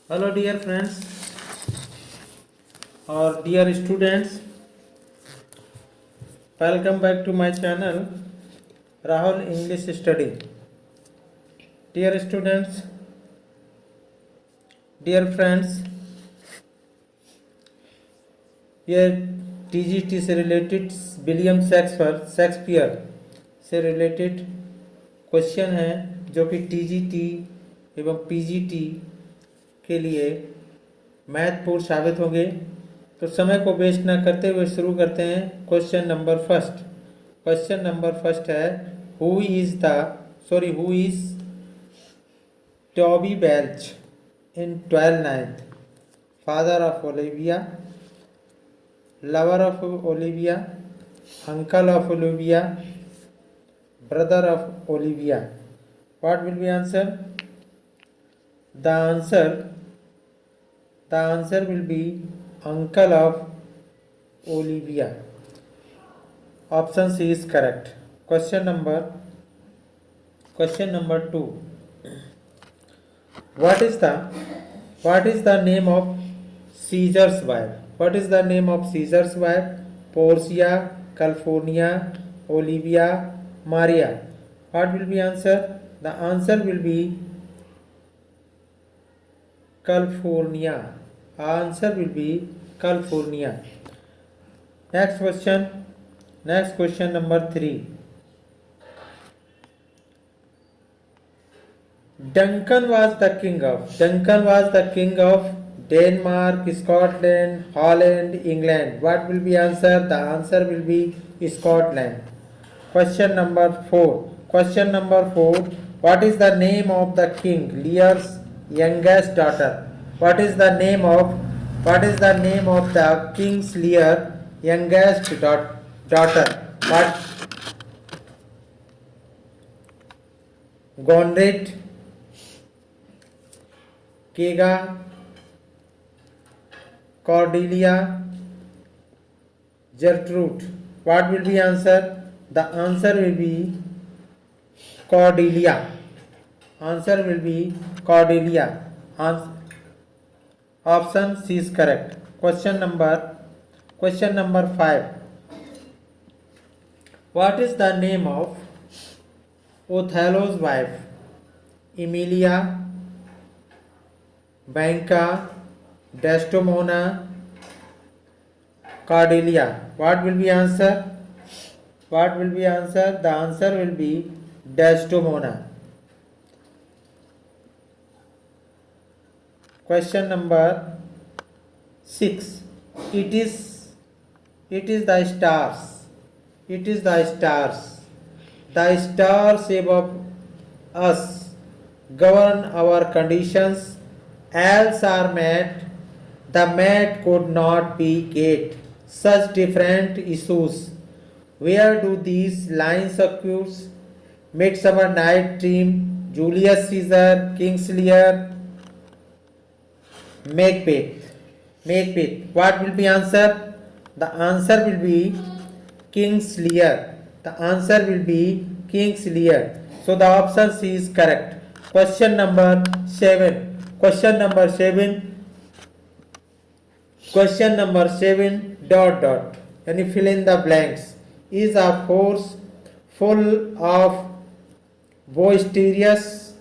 Hello, dear friends or dear students. Welcome back to my channel, Rahul English Study. Dear students, dear friends, ये TGT से related William Shakespeare से related question है जो कि TGT एवं PGT के लिए महत्वपूर्ण साबित होंगे। तो समय को वेस्ट न करते हुए शुरू करते हैं। क्वेश्चन नंबर फर्स्ट है who is Toby belch in 12th father of Olivia, lover of Olivia, uncle of Olivia, brother of Olivia. What will be answer? The answer will be uncle of Olivia. Option C is correct. Question number 2. What is the name of Caesar's wife? What is the name of Caesar's wife? Portia, California, Olivia, Maria. What will be answer? The answer will be California. Answer will be California. Next question number 3. Duncan was the king of Denmark, Scotland, Holland, England. What will be answer? The answer will be Scotland. Question number 4. What is the name of the king Lear's youngest daughter? What is the name of the king's Lear youngest daughter? What? Gondred, Kega, Cordelia, Gertrude. What will be answer? The answer will be Cordelia. Answer will be Cordelia. Option C is correct. Question number 5. What is the name of Othello's wife? Emilia, Banca, Desdemona, Cordelia. What will be answer? The answer will be Desdemona. Question number 6. It is the stars. The stars above us govern our conditions. Else are mad. The mad could not be get such different issues. Where do these lines occur? Midsummer Night Dream, Julius Caesar, King's Lear, Macbeth. What will be answer? The answer will be King's Lear. So the option C is correct. Question number 7. यानी fill in the blanks is a force full of boisterous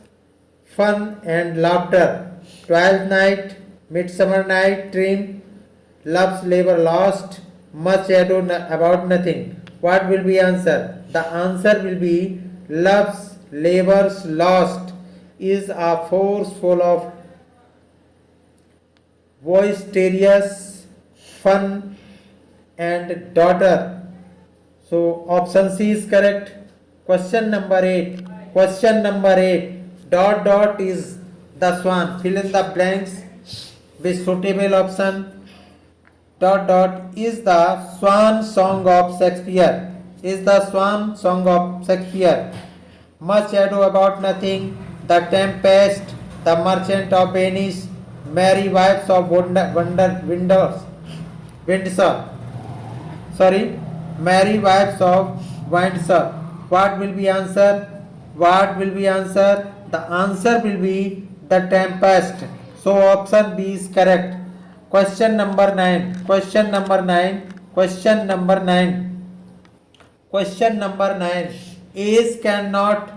fun and laughter. 12th Night, Midsummer Night Dream, Love's Labor Lost, Much Ado About Nothing. What will be answer? The answer will be Love's Labor's Lost is a force full of boisterous fun and daughter. So option C is correct. Question number 8. Dot is the swan. Fill in the blanks with suitable option. Dot is the swan song of Shakespeare. Much Ado About Nothing, The Tempest, The Merchant of Venice, Merry Wives of Windsor. What will be answer? The answer will be The Tempest. So option B is correct. Question number 9. Question number 9. Question number 9. Question number 9. Age cannot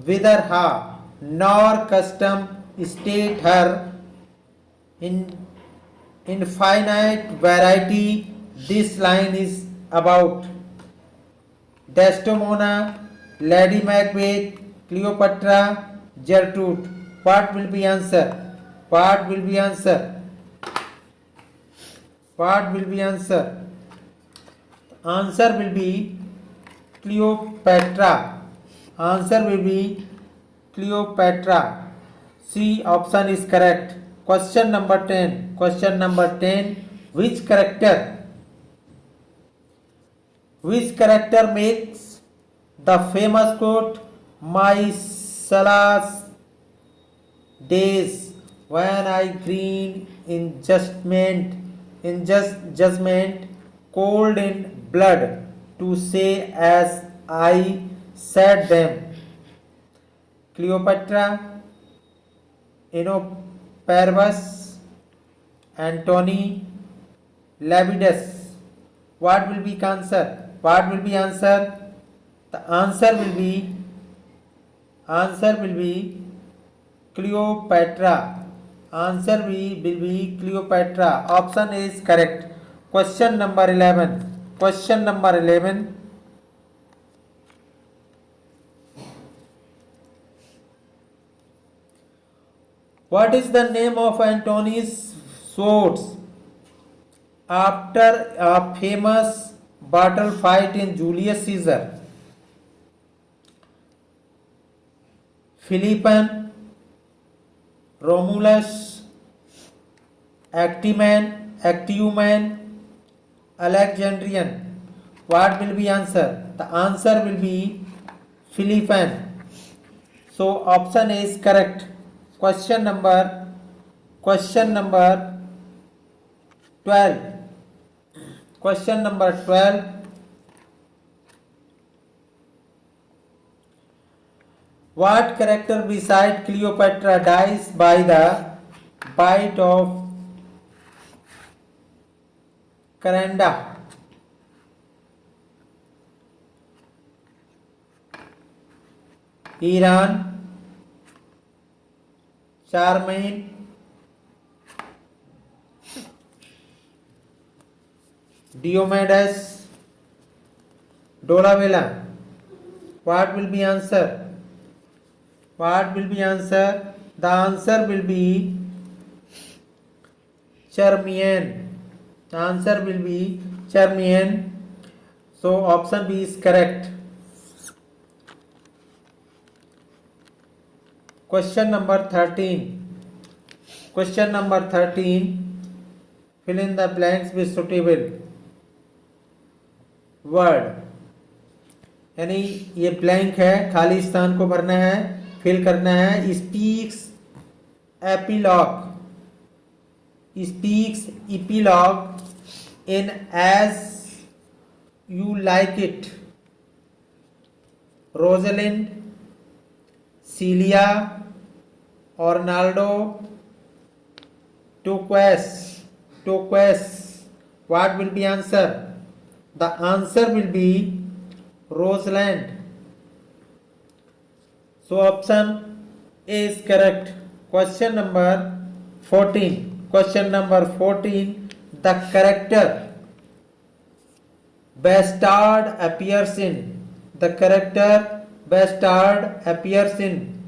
wither her, nor custom state her in infinite variety. This line is about Desdemona, Lady Macbeth, Cleopatra, Gertrude. What will be answer? What will be answer? What will be answer? Answer will be Cleopatra. Answer will be Cleopatra. C option is correct. Question number 10. Question number 10. Which character makes the famous quote, "My Salah's days when I green in just judgment, cold in blood, to say as I said them." Cleopatra, Enoparibus, Antony, Labidas. What will be answer? What will be answer? The answer will be Cleopatra. Answer will be Cleopatra. Option is correct. Question number 11. Question number 11. What is the name of Antony's swords after a famous battle fight in Julius Caesar? Philippine, Romulus, Actiuman, Alexandrian. What will be answer? The answer will be Philippine. So option A is correct. Question number 12. Question number 12. What character beside Cleopatra dies by the bite of Caranda? Iran, Charmaine, Diomedes, Dolabella. What will be answer? What will be answer? The answer will be Charmian. The answer will be Charmian. So option B is correct. Question number 13. Question number 13. Fill in the blanks with suitable word. यानी ये blank है, खाली स्थान को भरना है, fill करना है. Speaks epilogue in As You Like It. Rosalind, Celia, Ornaldo, Turquoise. What will be answer? The answer will be Rosalind. So option A is correct. Question number 14. Question number 14. The character Bastard appears in. The character Bastard appears in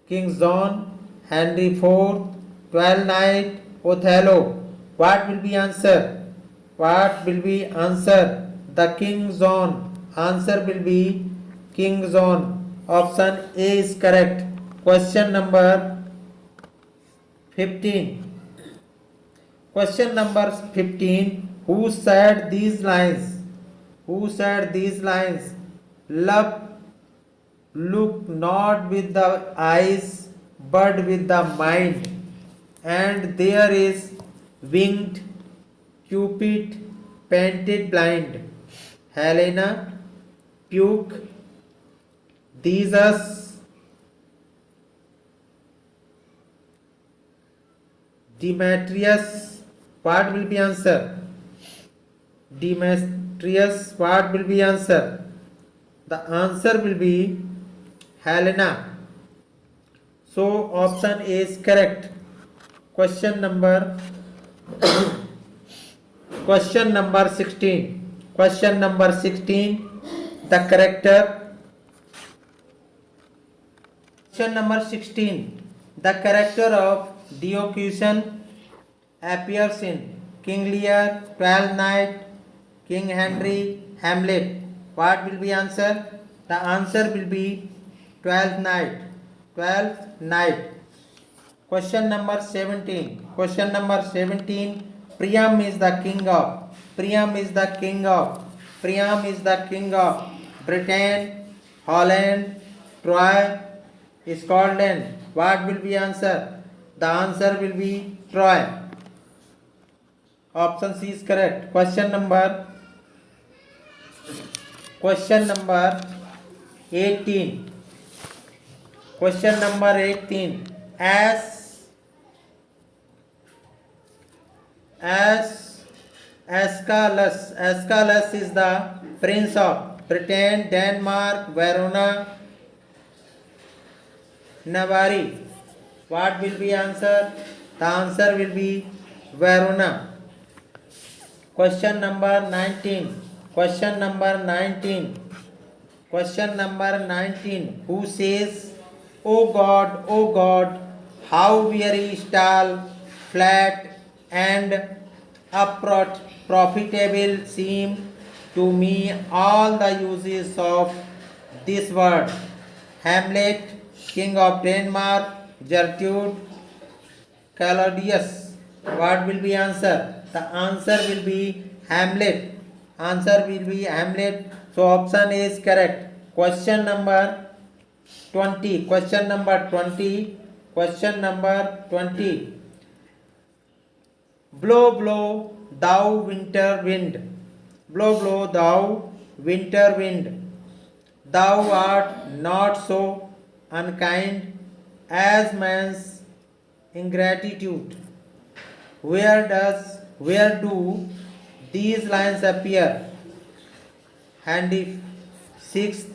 King John, Henry IV, Twelfth Night, Othello. What will be answer? What will be answer? The King John. Answer will be King John. Option A is correct. Question number 15. Question number 15. Who said these lines? Who said these lines? Love look not with the eyes but with the mind, and there is winged Cupid painted blind. Helena, Puke, Theseus, Demetrius, what will be answer? Demetrius, what will be answer? The answer will be Helena. So option A is correct. Question number 16. Question number 16. The character. Question number 16. The character of Diocletian appears in King Lear, Twelfth Night, King Henry, Hamlet. What will be answer? The answer will be Twelfth Night. Twelfth Night. Question number 17. Question number 17. Priam is the king of. Priam is the king of. Priam is the king of Britain, Holland, Troy, Scotland. What will be answer? The answer will be Troy. Option C is correct. Question number 18. Question number 18. Ascalus is the prince of Britain, Denmark, Verona, Navarre. What will be answer? The answer will be Verona. Question number 19. Question number 19. Question number 19. Who says, O God, how very tall, flat, and profitable seem to me all the uses of this word. Hamlet, King of Denmark, Gertrude, Claudius. What will be answer? The answer will be Hamlet. Answer will be Hamlet. So option A is correct. Question number 20. Question number 20. Question number 20. Blow, blow, thou winter wind. Blow, blow, thou winter wind. Thou art not so unkind as man's ingratitude. Where do these lines appear? Handy sixth,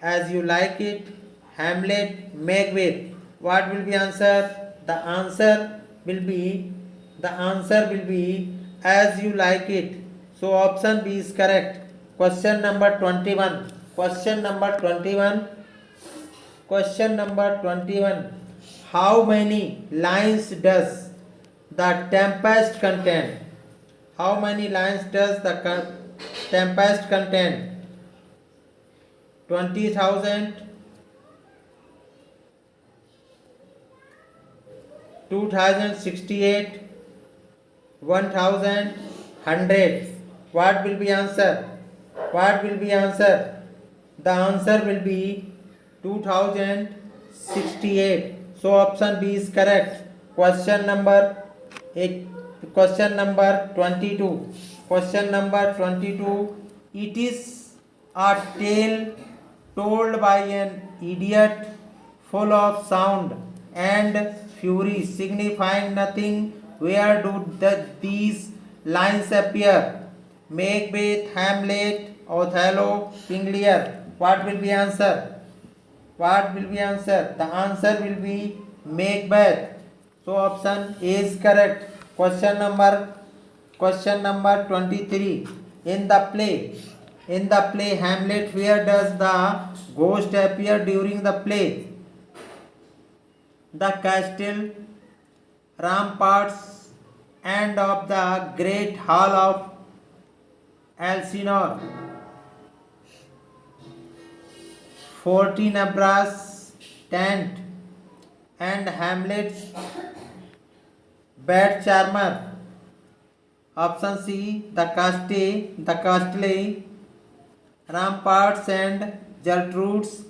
as you like it, Hamlet, Macbeth. What will be answer? The answer will be as you like it. So option B is correct. Question number 21. Question number 21. Question number 21. How many lines does the Tempest contain? How many lines does the Tempest contain? 20,000, 2068, 1000, 100. What will be answer? What will be answer? The answer will be 2068. So option B is correct. Question number 22. Question number 22. It is a tale told by an idiot, full of sound and fury, signifying nothing. Where do these lines appear? Macbeth, Hamlet, Othello, King Lear. What will be answer? What will be answer? The answer will be Macbeth. So option A is correct. Question number 23. In the play Hamlet, where does the ghost appear during the play? The castle, ramparts, and of the great hall of Elsinore. Fortinbras tent and Hamlet's bed charmer. Option C, the castle, ramparts and Gertrude's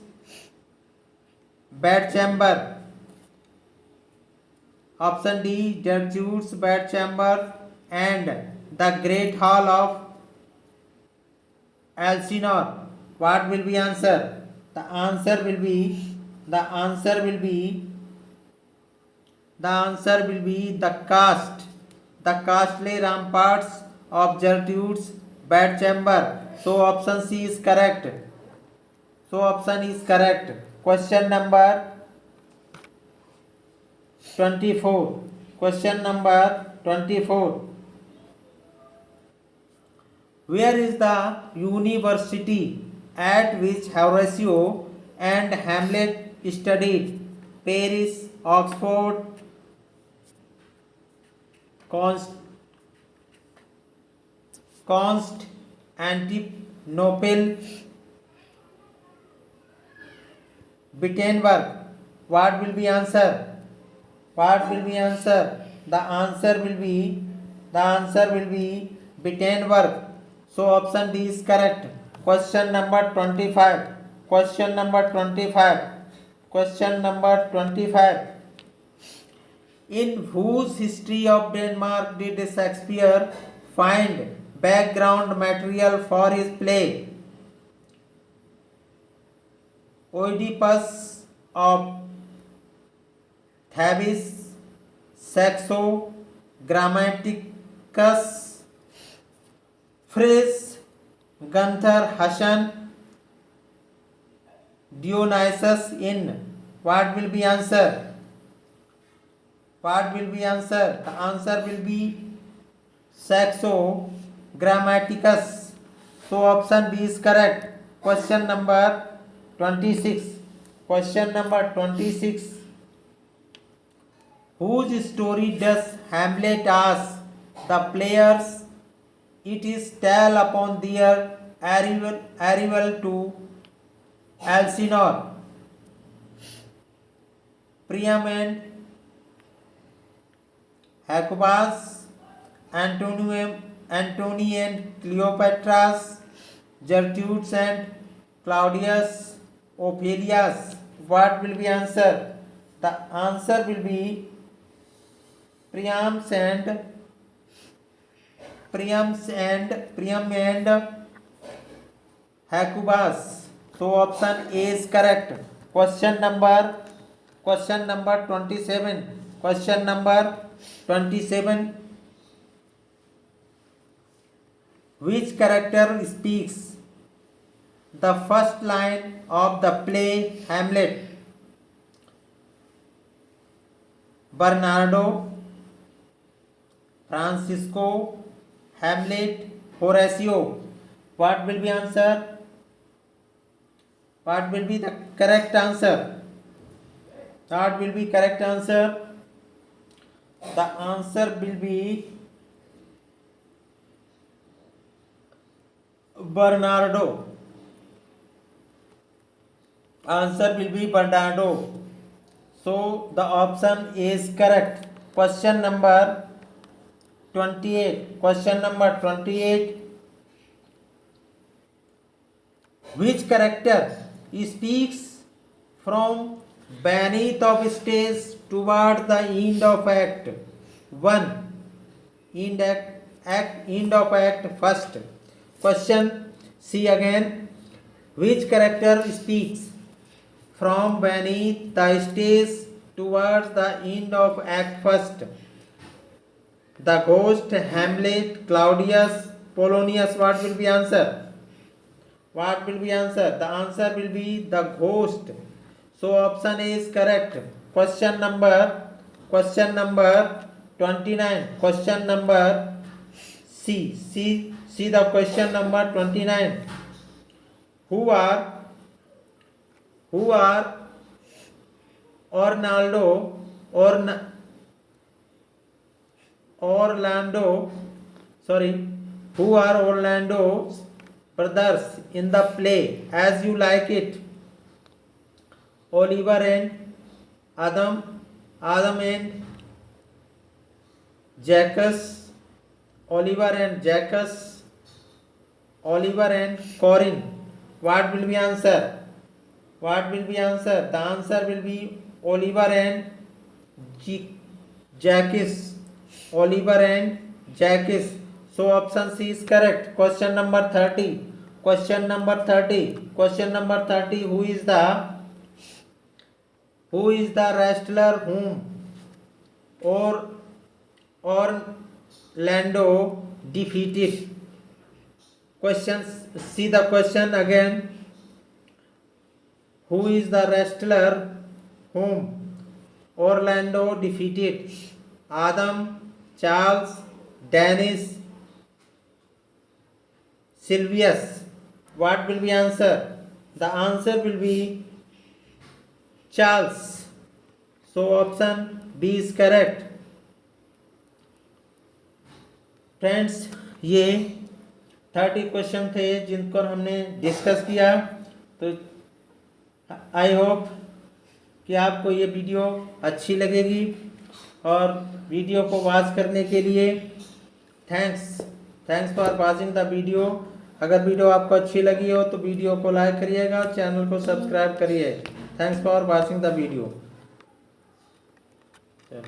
bedchamber. Option D, Gertrude's bedchamber and the great hall of Elsinore. What will be answer? The answer will be The answer will be the cast. The castly ramparts of Gertrude's bedchamber. So option C is correct. So option is correct. Question number 24. Question number 24. Where is the university at which Horatio and Hamlet studied? Paris, Oxford, Constantinople, Wittenberg. What will be answer? What will be answer? The answer will be Wittenberg. So option D is correct. Question number 25. Question number 25. Question number 25. In whose history of Denmark did Shakespeare find background material for his play? Oedipus of Thebes, Saxo, Grammaticus, Phrase, Gunther Haschen, Dionysus in. What will be answer? What will be answer? The answer will be Saxo Grammaticus. So option B is correct. Question number 26. Question number 26. Whose story does Hamlet ask the players it is tell upon their arrival to Elsinore? Priam and Hecuba's, Antony and Cleopatra's, Gertrude and Claudius, Ophelia's. What will be answer? The answer will be Priam and Hecuba's. So option A is correct. Question number 27. Question number 27. Which character speaks the first line of the play Hamlet? Bernardo, Francisco, Hamlet, Horatio. What will be answer? What will be the correct answer? What will be correct answer? The answer will be Bernardo. Answer will be Bernardo. So the option is correct. Question number 28. Question number 28. Which character speaks from beneath of stage toward the end of act 1? End of act first. Question C again. Which character speaks from beneath the stage towards the end of act first? The ghost, Hamlet, Claudius, Polonius. What will be answer? What will be answer? The answer will be the ghost. So option A is correct. Question number 29. Question number C. See the question number 29. Who are Orlando who are Orlando's brothers in the play As You Like It? Oliver and Adam and Jacques, Oliver and Corin. What will be answer? What will be answer? The answer will be Oliver and Jacques. Oliver and Jacques. So option C is correct. Question number 30. Question number 30. Question number 30. Who is the wrestler whom Orlando defeated. Questions. See the question again. Who is the wrestler whom Orlando defeated? Adam, Charles, Dennis, Sylvius. What will be answer? The answer will be Charles. So option B is correct. Friends, ये 30 question थे जिनको हमने discuss किया। तो I hope कि आपको ये video अच्छी लगेगी, और वीडियो को वॉच करने के लिए thanks for watching the video. अगर वीडियो आपको अच्छी लगी हो तो वीडियो को लाइक करिएगा और चैनल को सब्सक्राइब करिए। Thanks for watching the video. चलो।